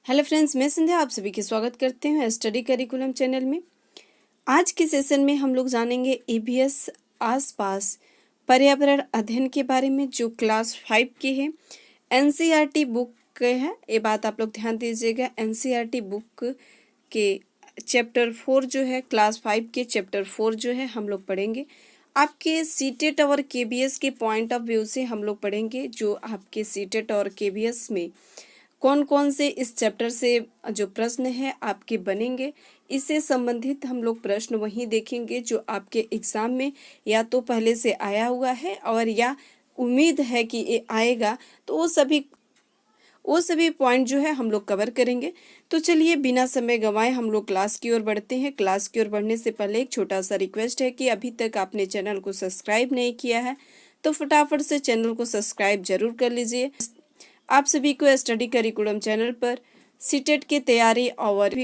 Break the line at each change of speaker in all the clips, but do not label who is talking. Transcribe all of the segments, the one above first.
Hello friends, मैं संध्या आप सभी की स्वागत करते हैं स्टडी करिकुलम चैनल में। आज के सेशन में हम लोग जानेंगे ईवीएस आसपास पर्यावरण अध्ययन के बारे में, जो क्लास 5 की है, एनसीईआरटी बुक के है। ये बात आप लोग ध्यान दीजिएगा। एनसीईआरटी बुक के चैप्टर 4 जो है, क्लास 5 के चैप्टर 4 जो है हम लोग पढ़ेंगे। आपके सीटेट और केबीएस के पॉइंट ऑफ व्यू से हम लोग पढ़ेंगे, जो आपके सीटेट और केबीएस में कौन कौन से इस चैप्टर से जो प्रश्न है आपके बनेंगे। इससे संबंधित हम लोग प्रश्न वहीं देखेंगे जो आपके एग्जाम में या तो पहले से आया हुआ है और या उम्मीद है कि ये आएगा, तो वो सभी पॉइंट जो है हम लोग कवर करेंगे। तो चलिए बिना समय गंवाए हम लोग क्लास की ओर बढ़ते हैं। क्लास की ओर बढ़ने से पहले एक छोटा सा रिक्वेस्ट है कि अभी तक आपने चैनल को सब्सक्राइब नहीं किया है तो फटाफट से चैनल को सब्सक्राइब जरूर कर लीजिए। आप सभी को स्टडी करिकुलम चैनल पर सीटेट की तैयारी और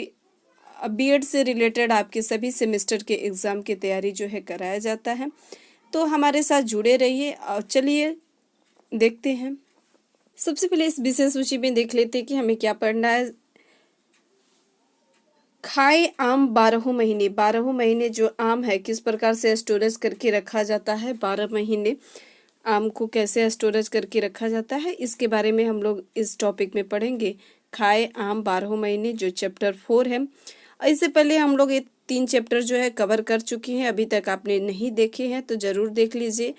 बीएड से रिलेटेड आपके सभी सेमेस्टर के एग्ज़ाम की तैयारी जो है कराया जाता है, तो हमारे साथ जुड़े रहिए। और चलिए देखते हैं। सबसे पहले इस विषय सूची में देख लेते हैं कि हमें क्या पढ़ना है। खाए आम 12 महीने जो आम है किस प्रकार से स्टोरेज करके रखा जाता है, 12 महीने आम को कैसे स्टोरेज करके रखा जाता है, इसके बारे में हम लोग इस टॉपिक में पढ़ेंगे। खाए आम 12 महीने जो चैप्टर 4 है। इससे पहले हम लोग ये 3 चैप्टर जो है कवर कर चुके हैं। अभी तक आपने नहीं देखे हैं तो ज़रूर देख लीजिए।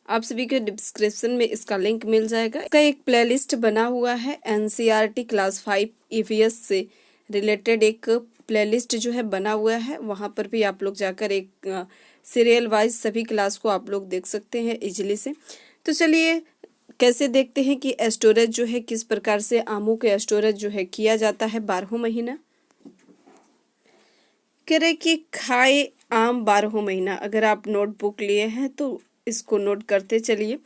आप सभी के डिस्क्रिप्शन में इसका लिंक मिल जाएगा। इसका एक प्लेलिस्ट बना हुआ है, एनसीईआरटी क्लास 5 ईवीएस से रिलेटेड एक प्लेलिस्ट जो है बना हुआ है। वहाँ पर भी आप लोग जाकर एक सीरियल वाइज सभी क्लास को आप लोग देख सकते हैं इजीली से। तो चलिए कैसे देखते हैं कि स्टोरेज जो है किस प्रकार से आमों के स्टोरेज जो है किया जाता है 12 महीना। कह रहे कि खाए आम 12 महीना। अगर आप नोटबुक लिए हैं तो इसको नोट करते चलिए।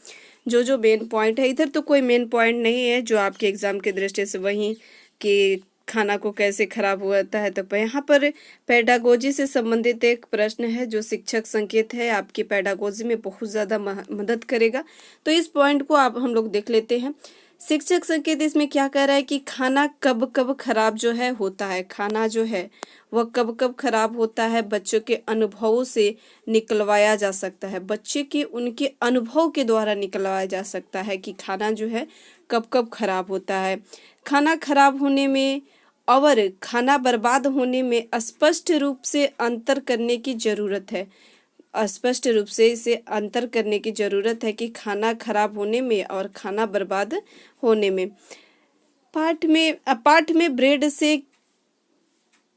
जो जो मेन पॉइंट है, इधर तो कोई मेन पॉइंट नहीं है जो आपके एग्जाम के दृष्टि से वहीं कि खाना को कैसे खराब होता है। तो यहाँ पर पेडागोजी से संबंधित एक प्रश्न है जो शिक्षक संकेत है, आपकी पेडागोजी में बहुत ज़्यादा मदद करेगा। तो इस पॉइंट को आप हम लोग देख लेते हैं। शिक्षक संकेत इसमें क्या कह रहा है कि खाना कब कब खराब जो है होता है, खाना जो है वह कब कब खराब होता है, बच्चों के अनुभवों से निकलवाया जा सकता है। बच्चे के उनके अनुभव के द्वारा निकलवाया जा सकता है कि खाना जो है कब कब खराब होता है। खाना खराब होने में और खाना बर्बाद होने में स्पष्ट रूप से अंतर करने की ज़रूरत है। स्पष्ट रूप से इसे अंतर करने की ज़रूरत है कि खाना खराब होने में और खाना बर्बाद होने में। पाठ में ब्रेड से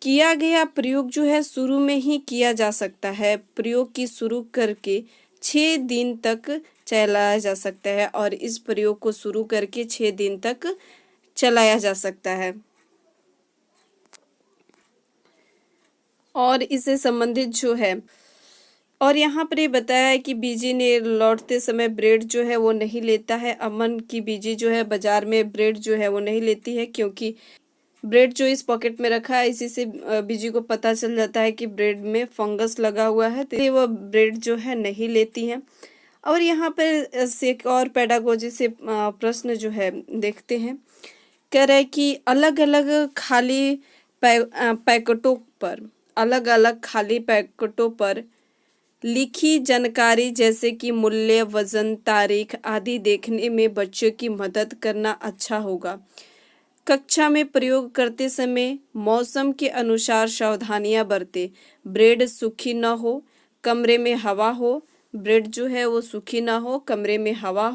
किया गया प्रयोग जो है शुरू में ही किया जा सकता है। प्रयोग की शुरू करके 6 दिन तक चलाया जा सकता है और इस प्रयोग को शुरू करके 6 दिन तक चलाया जा सकता है। और इससे संबंधित जो है, और यहाँ पर ये बताया है कि बीजी ने लौटते समय ब्रेड जो है वो नहीं लेता है। अमन की बीजी जो है बाजार में ब्रेड जो है वो नहीं लेती है, क्योंकि ब्रेड जो इस पॉकेट में रखा है इसी से बीजी को पता चल जाता है कि ब्रेड में फंगस लगा हुआ है, तो वह ब्रेड जो है नहीं लेती है। और यहाँ पर एक और पेडागोजी से प्रश्न जो है देखते हैं। कह रहे कि अलग अलग खाली पैकेटों पर लिखी जानकारी जैसे कि मूल्य, वजन, तारीख आदि देखने में बच्चों की मदद करना अच्छा होगा। कक्षा में प्रयोग करते समय मौसम के अनुसार सावधानियां बरतें। ब्रेड सूखी न हो, कमरे में हवा हो। ब्रेड जो है वो सूखी ना हो, कमरे में हवा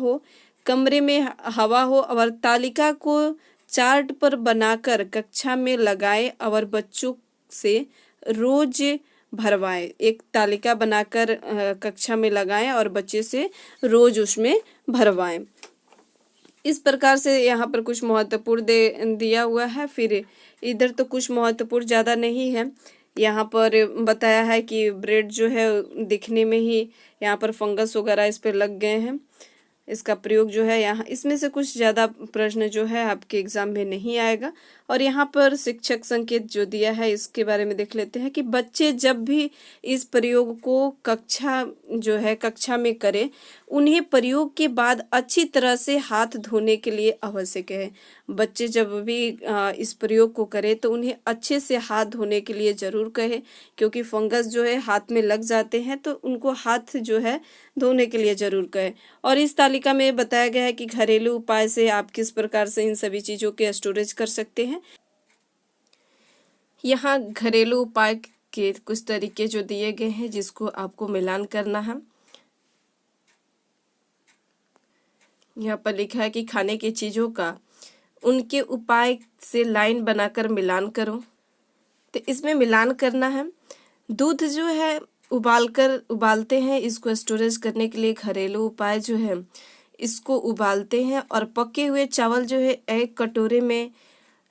हो और तालिका को चार्ट पर बनाकर कक्षा में लगाएं और बच्चों से रोज भरवाएं। एक तालिका बनाकर कक्षा में लगाएं और बच्चे से रोज उसमें भरवाएं। इस प्रकार से यहाँ पर कुछ महत्वपूर्ण दिया हुआ है। फिर इधर तो कुछ महत्वपूर्ण ज़्यादा नहीं है। यहाँ पर बताया है कि ब्रेड जो है दिखने में ही यहाँ पर फंगस वगैरह इस पर लग गए हैं। इसका प्रयोग जो है यहाँ इसमें से कुछ ज़्यादा प्रश्न जो है आपके एग्जाम में नहीं आएगा। और यहाँ पर शिक्षक संकेत जो दिया है इसके बारे में देख लेते हैं कि बच्चे जब भी इस प्रयोग को कक्षा में करें, उन्हें प्रयोग के बाद अच्छी तरह से हाथ धोने के लिए आवश्यक है। बच्चे जब भी इस प्रयोग को करें तो उन्हें अच्छे से हाथ धोने के लिए ज़रूर कहें, क्योंकि फंगस जो है हाथ में लग जाते हैं, तो उनको हाथ जो है धोने के लिए ज़रूर कहें। और इस तालिका में बताया गया है कि घरेलू उपाय से आप किस प्रकार से इन सभी चीज़ों के स्टोरेज कर सकते हैं। यहाँ घरेलू उपाय के कुछ तरीके जो दिए गए हैं जिसको आपको मिलान करना है। यहाँ पर लिखा है कि खाने की चीज़ों का उनके उपाय से लाइन बनाकर मिलान करो। तो इसमें मिलान करना है। दूध जो है उबालते हैं, इसको स्टोरेज करने के लिए घरेलू उपाय जो है इसको उबालते हैं और पके हुए चावल जो है एक कटोरे में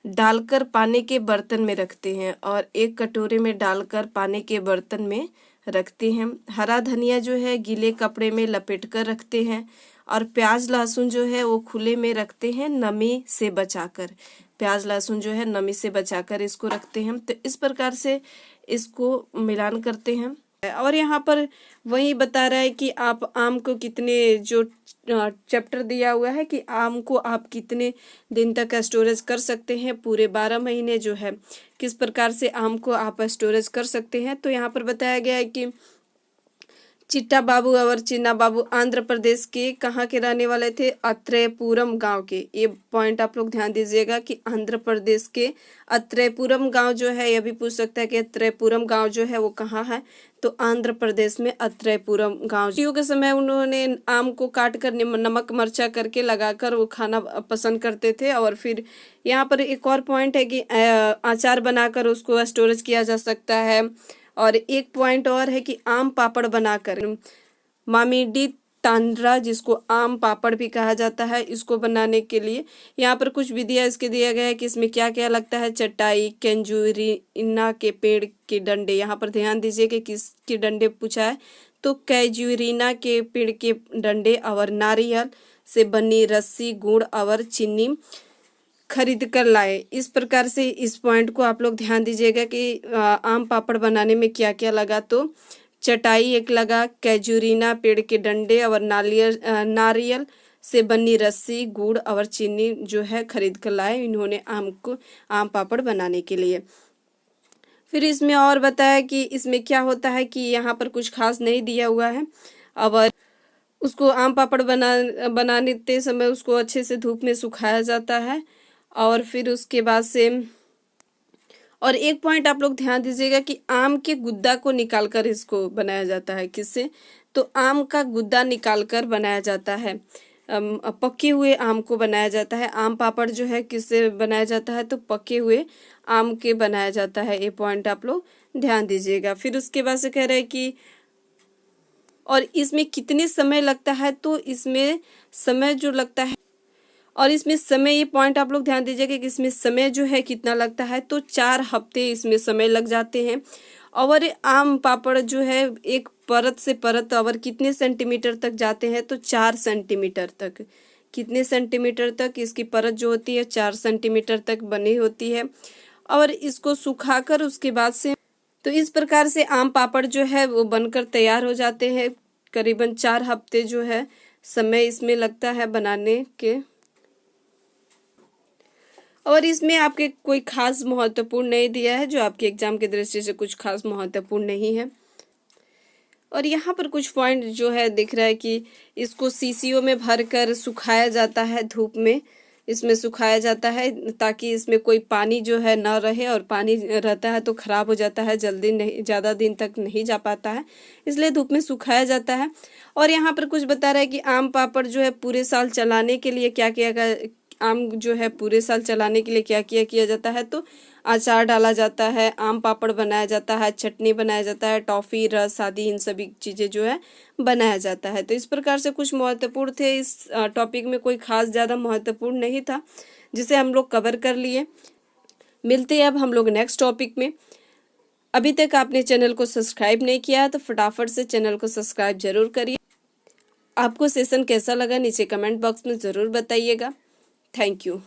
डालकर पानी के बर्तन में रखते हैं और एक कटोरे में डालकर पानी के बर्तन में रखते हैं। हरा धनिया जो है गीले कपड़े में लपेट कर रखते हैं और प्याज लहसुन जो है वो खुले में रखते हैं नमी से बचाकर। प्याज लहसुन जो है नमी से बचाकर इसको रखते हैं। तो इस प्रकार से इसको मिलान करते हैं। और यहाँ पर वही बता रहा है कि आप आम को कितने जो चैप्टर दिया हुआ है कि आम को आप कितने दिन तक स्टोरेज कर सकते हैं, पूरे 12 महीने जो है किस प्रकार से आम को आप स्टोरेज कर सकते हैं। तो यहाँ पर बताया गया है कि चिट्टा बाबू और चिन्ना बाबू आंध्र प्रदेश के कहाँ के रहने वाले थे? अत्रेपुरम गांव के। ये पॉइंट आप लोग ध्यान दीजिएगा कि आंध्र प्रदेश के अत्रेपुरम गांव जो है, यह भी पूछ सकता है कि अत्रेपुरम गांव जो है वो कहाँ है? तो आंध्र प्रदेश में अत्रेपुरम गांव। सर्दियों के समय उन्होंने आम को काट कर नमक मरचा करके लगाकर वो खाना पसंद करते थे। और फिर यहाँ पर एक और पॉइंट है कि अचार बनाकर उसको स्टोरेज किया जा सकता है। और एक पॉइंट और है कि आम पापड़ बनाकर मामीडी तांड्रा, जिसको आम पापड़ भी कहा जाता है, इसको बनाने के लिए यहाँ पर कुछ विधियाँ इसके दिया गया है कि इसमें क्या क्या लगता है। चटाई, कैंजुरिना के पेड़ के डंडे, यहाँ पर ध्यान दीजिए कि किसके डंडे पूछा है, तो कैजुरिना के पेड़ के डंडे और नारियल से बनी रस्सी, गुड़ और चीनी खरीद कर लाए। इस प्रकार से इस पॉइंट को आप लोग ध्यान दीजिएगा कि आम पापड़ बनाने में क्या क्या लगा। तो चटाई एक लगा, कैजुरीना पेड़ के डंडे और नारियल से बनी रस्सी, गुड़ और चीनी जो है खरीद कर लाए इन्होंने आम पापड़ बनाने के लिए। फिर इसमें और बताया कि इसमें क्या होता है कि यहाँ पर कुछ खास नहीं दिया हुआ है। और उसको आम पापड़ बनाते समय उसको अच्छे से धूप में सुखाया जाता है। और फिर उसके बाद से और एक पॉइंट आप लोग ध्यान दीजिएगा कि आम के गुद्दा को निकालकर इसको बनाया जाता है। किससे? तो आम का गुद्दा निकालकर बनाया जाता है। पके हुए आम को बनाया जाता है। आम पापड़ जो है किससे बनाया जाता है? तो पके हुए आम के बनाया जाता है। ये पॉइंट आप लोग ध्यान दीजिएगा। फिर उसके बाद से कह रहे हैं कि और इसमें कितने समय लगता है? तो इसमें समय जो लगता है और इसमें समय, ये पॉइंट आप लोग ध्यान दीजिएगा कि इसमें समय जो है कितना लगता है, तो 4 हफ्ते इसमें समय लग जाते हैं। और आम पापड़ जो है एक परत से परत और कितने सेंटीमीटर तक जाते हैं? तो 4 सेंटीमीटर तक। कितने सेंटीमीटर तक इसकी परत जो होती है? 4 सेंटीमीटर तक बनी होती है। और इसको सुखाकर उसके बाद से तो इस प्रकार से आम पापड़ जो है वो बनकर तैयार हो जाते हैं। करीबन 4 हफ्ते जो है समय इसमें लगता है बनाने के। और इसमें आपके कोई खास महत्वपूर्ण नहीं दिया है, जो आपके एग्जाम की दृष्टि से कुछ खास महत्वपूर्ण नहीं है। और यहाँ पर कुछ पॉइंट जो है दिख रहा है कि इसको शीशियों में भरकर सुखाया जाता है, धूप में इसमें सुखाया जाता है ताकि इसमें कोई पानी जो है ना रहे। और पानी रहता है तो खराब हो जाता है, जल्दी नहीं, ज़्यादा दिन तक नहीं जा पाता है, इसलिए धूप में सुखाया जाता है। और यहाँ पर कुछ बता रहा है कि आम पापड़ जो है पूरे साल चलाने के लिए क्या किया आम जो है पूरे साल चलाने के लिए क्या किया जाता है? तो अचार डाला जाता है, आम पापड़ बनाया जाता है, चटनी बनाया जाता है, टॉफ़ी, रस आदि इन सभी चीज़ें जो है बनाया जाता है। तो इस प्रकार से कुछ महत्वपूर्ण थे। इस टॉपिक में कोई खास ज़्यादा महत्वपूर्ण नहीं था जिसे हम लोग कवर कर लिए। मिलते हैं अब हम लोग नेक्स्ट टॉपिक में। अभी तक आपने चैनल को सब्सक्राइब नहीं किया तो फटाफट से चैनल को सब्सक्राइब जरूर करिए। आपको सेशन कैसा लगा नीचे कमेंट बॉक्स में ज़रूर बताइएगा। Thank you.